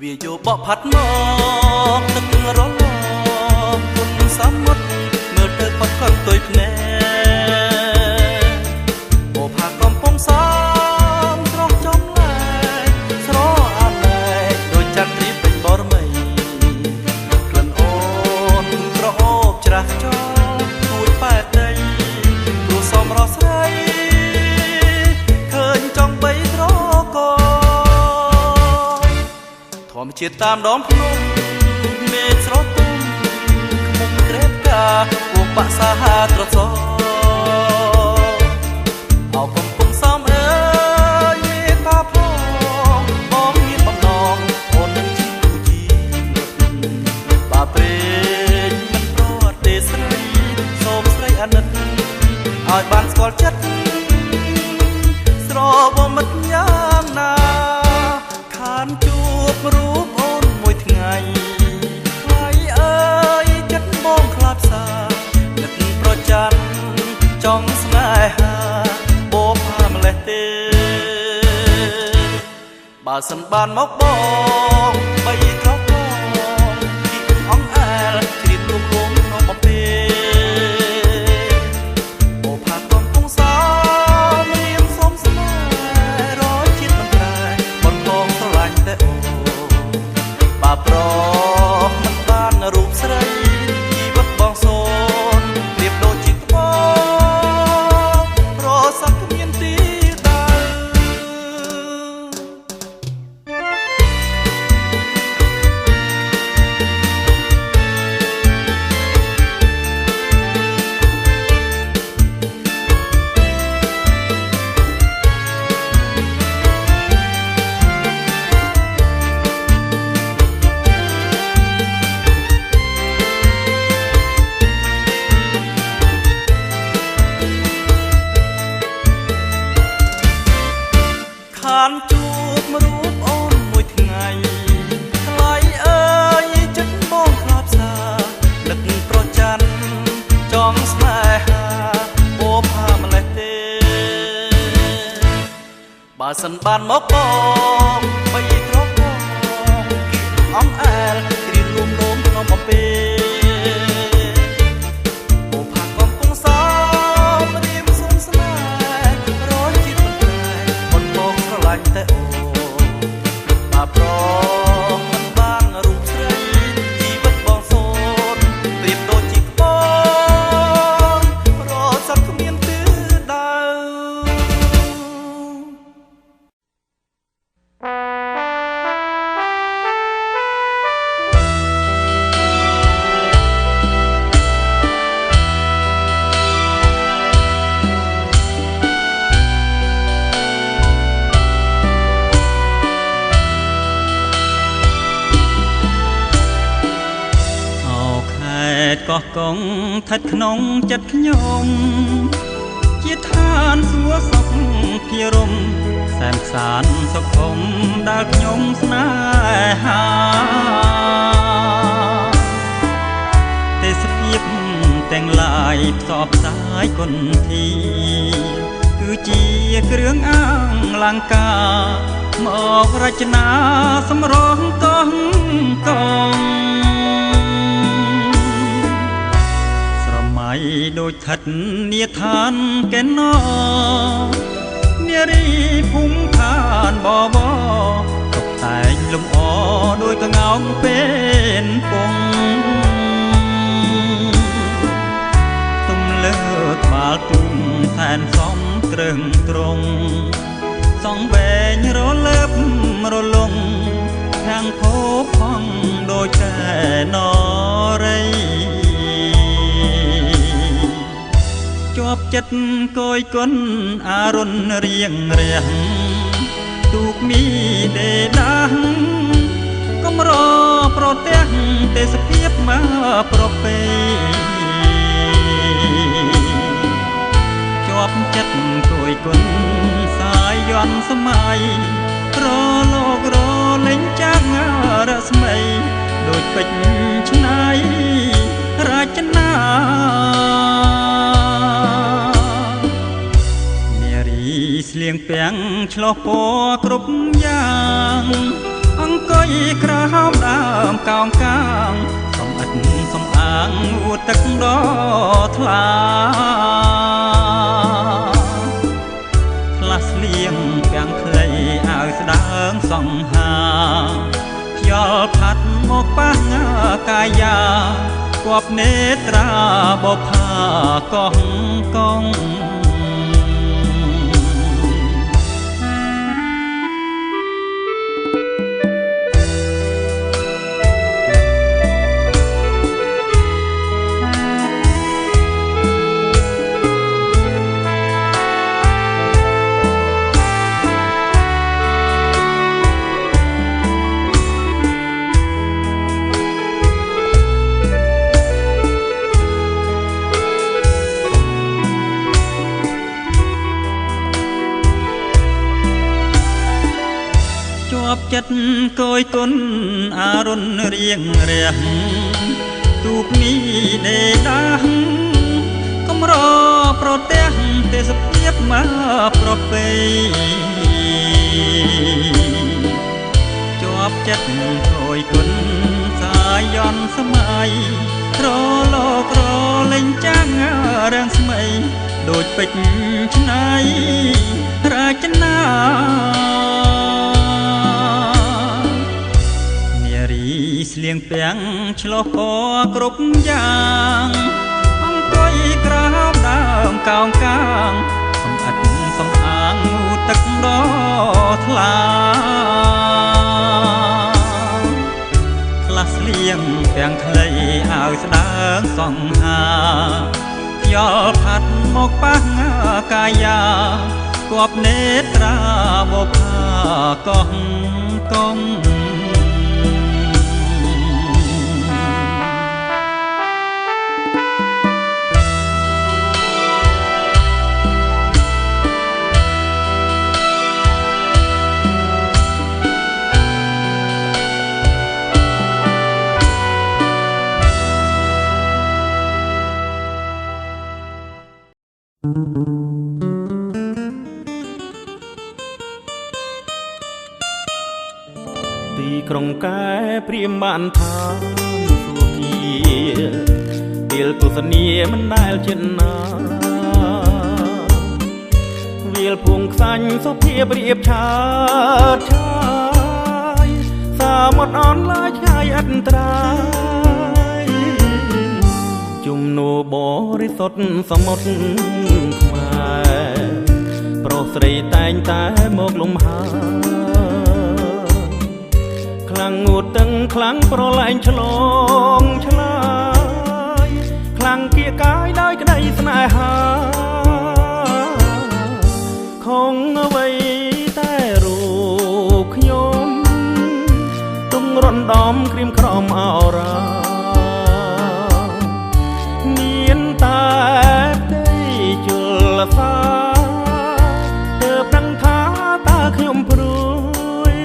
វាយោបកផាត់មកទឹករលកគុណសមុទ្រមើលទៅផុតកន្ទុយភ្នែកអូផាកំពុងសំស្រស់ចំលែកស្រអាលែកដូចចន្ទ្រីពេញបរមីក្លិនអូនក្រអូបច្រាស់ចោលទួយប៉ែតដីព្រោះសមរស់ស្រីឃើញចង់បីត្រកធម្មជាតិតាមដងភ្នំមេឃស្រទុំខ្មុំក្រេបកាគួងបាក់សាហាត្រសអោកំពុងសំអើយមេតាផងបងមានបំណងអូននឹងជីគូជីបាព្រេងមិនប្រត់ទេស្រីសូមស្រីអាណិតឲ្យបានស្គាល់ចិត្តស្រវមិត្តយ៉ាងណាខានជួបរូបអូនមួយថ្ងៃថ្លៃអើយចិត្តបងខ្លាប់សានឹកប្រច័ណ្ឌចង់ស្នេហាបបផាម្លេះទេបើសិនបានមកបងបីក្រកងគិតអង្អែលជ្រៀតរួមរួមក្នុងបំពេបបផាកំពុងសោមរៀមសុំស្នេហ៍រយជាតិមិនប្រែបងបងស្រឡាញ់តែអូបើប្រមិនបានរូបស្រីជីវិតបងសូនប្រៀបដូចជាត្បូងរស័ក្តិគ្មានទីដៅខានជួបរូបអូនមួយថ្ងៃថ្លៃអើយចិត្តបងខ្លាប់សានឹកប្រច័ណ្ឌចង់ស្នេហាបបផាម្លេះទេបើសិនបានមកបងបីត្រកងគិតអង្អែលគ្រៀនលួមលោមក្នុងបំពេបបផាកំពុងសោមរៀមសុំស្នេហ៍រយជាតិមិនប្រែបងបងស្រឡាញ់តែអូបើប្រមិនបានរូបស្រីជីវិតបងសូនប្រៀបដូចជាក្បូនរស័ក្តិគ្មានទិសដៅកោះកងថិតក្នុងចិត្តខ្ញុំជាឋានសួគ៌សុខភិរមសែនសានសុខុមដែលខ្ញុំស្នេហាទេសភាពទាំងឡាយផ្សព្វផ្សាយគុណធីគឺជាគ្រឿងអលង្ការមករចនាសម្រងកោះកងដូចឋិតនាឋានកេណោនារីភូមិឋានបបតុបតែងលំអដូចក្ងោកពេលពងទំលើក្បាលទូមសែនសំត្រឹងត្រង់សងវែងរលើបរលងខាងភោផង់ដូចតែនរីជាប់ចិត្តគយគុណអារុណរៀងរាំងទូកមីដេដាស់កំរប្រទះទេសភាពមកប្រពៃជាប់ចិត្តគយគុណសាយយន្តសម័យប្រលោករលេងចាំងរស្មីដូចពេជ្រឆ្នៃរចនាស្លៀងពាំងឆ្លោះពណ៌គ្រប់យ៉ាង អង្គុយក្រោមដើមកោងកាងសំអិតសំអាងងូតទឹកដ៏ថ្លាផ្លាស់ស្លៀងពាំងខ្លីអាវស្ដើងសង្ហាខ្យល់ផាត់មកប៉ះកាយាគប់នេត្រាបផាកោះកងចិត្តគយគុណអារុនរៀងរះទូកនេះដេដាស់កំរប្រទេសទេសភាពមកប្រពៃជាប់ចិត្តគយគុណសាយ័នសម័យរលករលេងចាំងរាំងស្មៃដូចពេជ្រឆ្នៃរាជនាស្លៀងពាំងឆ្លុះពណ៌គ្រប់យ៉ាងអង្គុយក្រោមដើមកោងកាងសំអិតសំអាងងូតទឹកដ៏ថ្លាផ្លាស់ស្លៀងពាំងខ្លីអាវស្ដើងសង្ហាខ្យល់ផាត់មកប៉ះកាយាគប់នេត្រាបផាកោះកងទីក្រុងកែព្រាមបានថាសួគាពេលទស្សនីមិនដែលចិនណាវាលភួងខ្សាញ់សុភាពរៀបឆាតឆាយសាមុតអនឡាយឆ្ងាយអន្តរាយជំនោបរិសុទ្ធសមុទ្រខ្មែរប្រុសស្រីតែងតែមកលំហើខ្លាំងងូតទាំងខ្លាំងប្រឡែងឆ្លងឆ្លើយខ្លាំងគៀកកាយដោយក្តីស្នេហាខំអ្វីតែរូបខ្ញុំទុំរំដំក្រៀមក្រំអរ៉ាមានតែផ្ទៃជលសាទើបដឹងថាតើខ្ញុំព្រួយ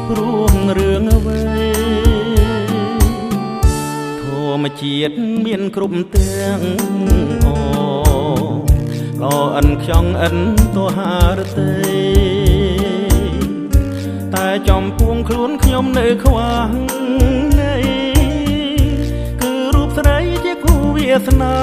ព្រោះរឿងអ្វីធម្មជាតិមានគ្រប់ទាំងអល្អអិនខ្យងអិនទោហារទេតែចំពួងខ្លួនខ្ញុំនៅខ្វះនៃគឺរូបស្រីជាគូវាសនា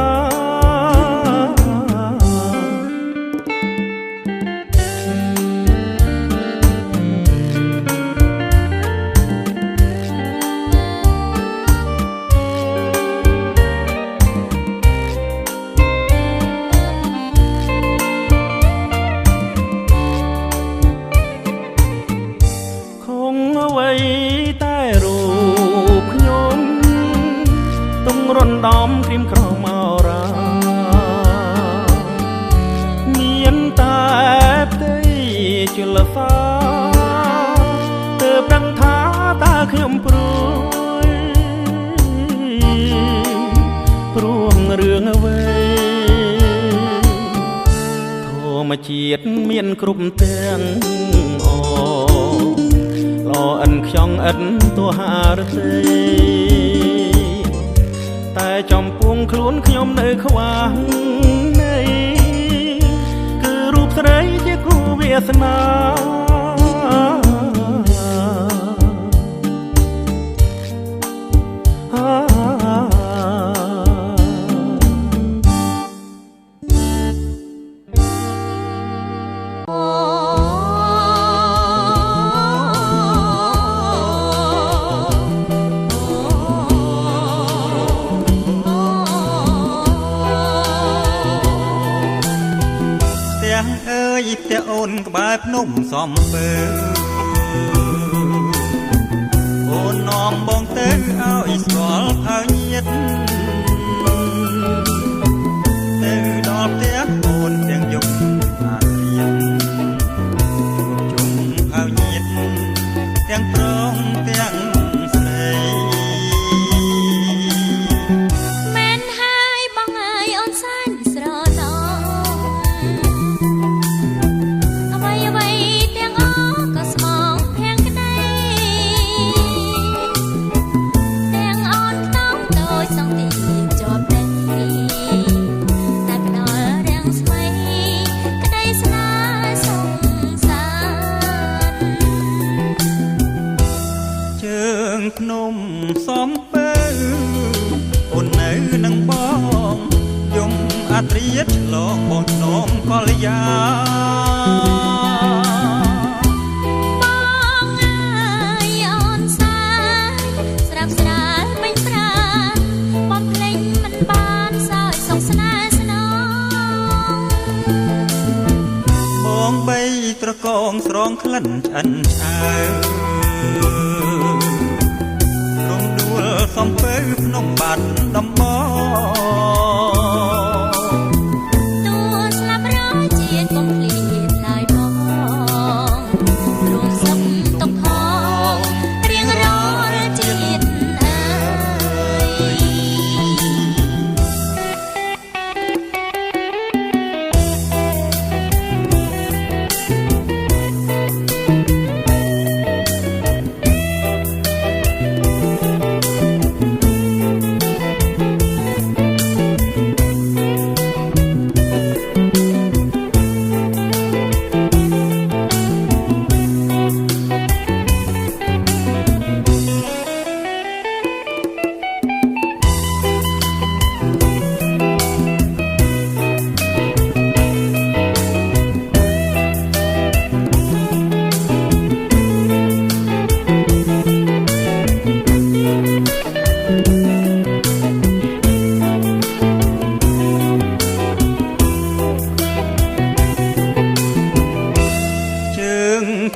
តែរូបខ្ញុំទុំរំដំក្រៀមក្រមអរ៉ាមានតែផ្ទៃជលសាទើបដឹងថាតើខ្ញុំព្រួយព្រោះរឿងអ្វីធម្មជាតិមានគ្រប់ទាំងល្អអិនខ្យងអិនទោហារទេតែចំពួងខ្លួនខ្ញុំនៅខ្វះនៃគឺរូបស្រីជាគូវាសនា តែអូនក្បែរភ្នំសំពើអូននាំបងទៅឲ្យស្គាល់ផៅញាតទៅដល់ផ្ទះអូនទាំងយប់អារៀនជុំផៅញាតទាំងប្រងទាំងស្រីមែនហើយបងអើយអូនសាញ់ស្រណោអ្វីអ្វីទាំងអស់ក៏ស្មងភាំងក្តីទាំងអូនខ្នងដូចសងទីជាប់ដីតែផ្ដល់រាំងស្មីក្តីស្នេហ៍សងសានជើងភ្នំសំពើអូននៅនឹងបងយំអាត្រៀតឆ្លងបងភ្នំកលយាបងអើយអូនសាយស្រាប់ស្រាលពេញប្រាណបំភ្លេចមិនបានសើចសុខស្នេហ៍ស្នងបងបីត្រកងស្រងក្លិនឆ្អិនឆ្អើរំដួលសំពើភ្នំបាត់ដំបងទួស្លាប់រយជាតិកុំភ្លៀតឡើយបងរួមសុខទុក្ខផងរៀងរាល់ជាតិអើ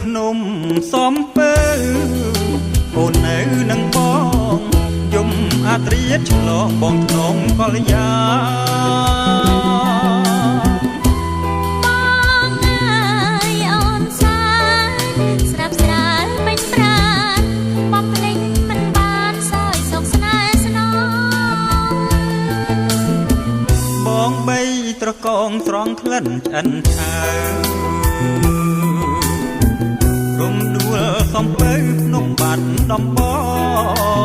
ភ្នំសំពើអូននៅនឹងបងយំអាត្រៀតឆ្លងបងធ្នងកលយាបងអើយអូនសាយស្រាប់ស្រាលពេញប្រាណបំភ្លេចមិនបានសើចសុខស្នេហ៍ស្នងបងបីត្រកងស្រងក្លិនឆ្អិនឆ្អើរំដួលសំពើភ្នំបាត់ដំបង